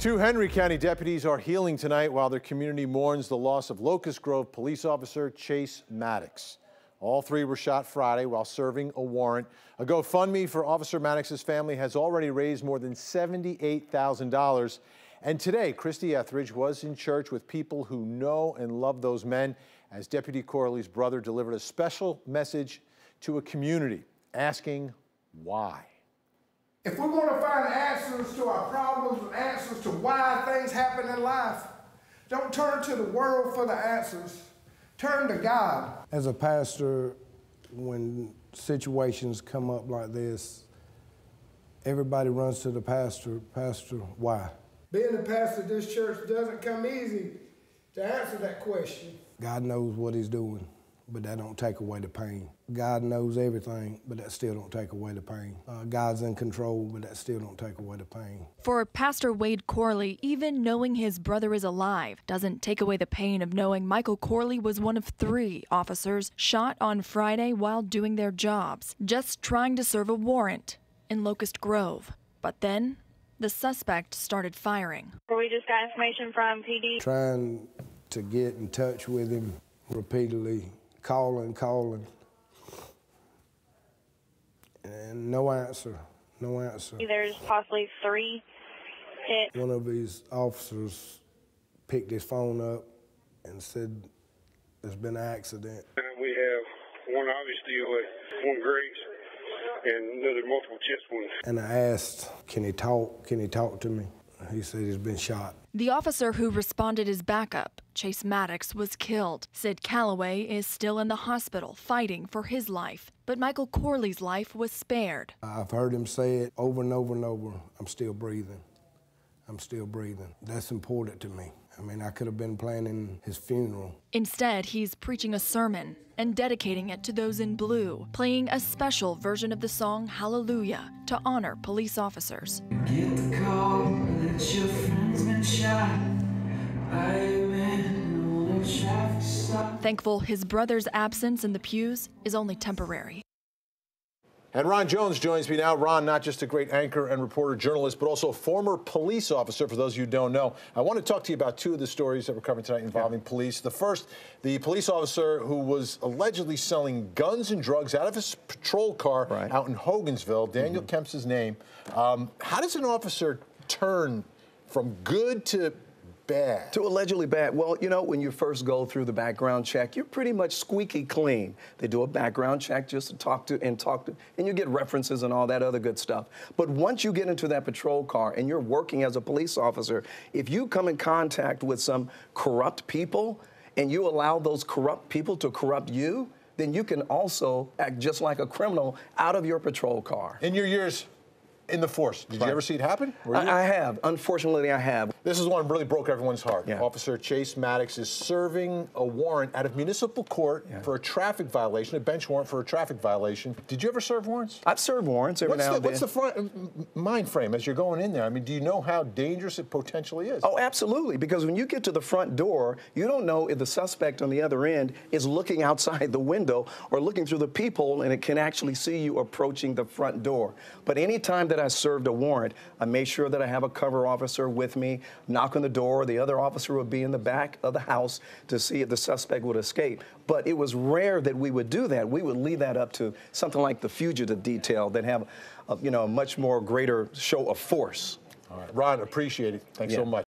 Two Henry County deputies are healing tonight while their community mourns the loss of Locust Grove police officer Chase Maddox. All three were shot Friday while serving a warrant. A GoFundMe for Officer Maddox's family has already raised more than $78,000. And today, Christy Etheridge was in church with people who know and love those men as Deputy Corley's brother delivered a special message to a community asking why. If we want to find answers to our problems and answers to why things happen in life, don't turn to the world for the answers. Turn to God. As a pastor, when situations come up like this, everybody runs to the pastor. Pastor, why? Being the pastor of this church doesn't come easy to answer that question. God knows what he's doing, but that don't take away the pain. God knows everything, but that still don't take away the pain. God's in control, but that still don't take away the pain. For Pastor Wade Corley, even knowing his brother is alive doesn't take away the pain of knowing Michael Corley was one of 3 officers shot on Friday while doing their jobs, just trying to serve a warrant in Locust Grove. But then, the suspect started firing. We just got information from PD. Trying to get in touch with him repeatedly, calling, and no answer. There's possibly 3 hits. One of these officers picked his phone up and said there's been an accident. We have one obviously with one Grace and another multiple chest wounds. And I asked, can he talk? Can he talk to me? He said he's been shot. The officer who responded as backup, Chase Maddox, was killed. Sid Calloway is still in the hospital fighting for his life, but Michael Corley's life was spared. I've heard him say it over and over and over, I'm still breathing. I'm still breathing. That's important to me. I mean, I could have been planning his funeral. Instead, he's preaching a sermon and dedicating it to those in blue, playing a special version of the song Hallelujah to honor police officers. Get the call that your friend's been shot by a man on a traffic stop. Thankful his brother's absence in the pews is only temporary. And Ron Jones joins me now. Ron, not just a great anchor and reporter journalist, but also a former police officer, for those of you who don't know. I want to talk to you about 2 of the stories that we're covering tonight involving police. The first, the police officer who was allegedly selling guns and drugs out of his patrol car out in Hogansville. Daniel Kemp's his name. How does an officer turn from good to bad? To allegedly bad. Well, you know, when you first go through the background check, you're pretty much squeaky clean. They do a background check just to talk to, and you get references and all that other good stuff. But once you get into that patrol car and you're working as a police officer, if you come in contact with some corrupt people and you allow those corrupt people to corrupt you, then you can also act just like a criminal out of your patrol car. In your years in the force, did you ever see it happen? I have. Unfortunately, I have. This is one that really broke everyone's heart. Yeah. Officer Chase Maddox is serving a warrant out of municipal court for a traffic violation, a bench warrant for a traffic violation. Did you ever serve warrants? I've served warrants every now and then. What's the mind frame as you're going in there? I mean, do you know how dangerous it potentially is? Oh, absolutely, because when you get to the front door, you don't know if the suspect on the other end is looking outside the window or looking through the peephole, and it can actually see you approaching the front door. But any time that I served a warrant, I made sure that I have a cover officer with me, knock on the door. The other officer would be in the back of the house to see if the suspect would escape. But it was rare that we would do that. We would leave that up to something like the fugitive detail that have, a much more greater show of force. All right, Ron, appreciate it. Thanks so much.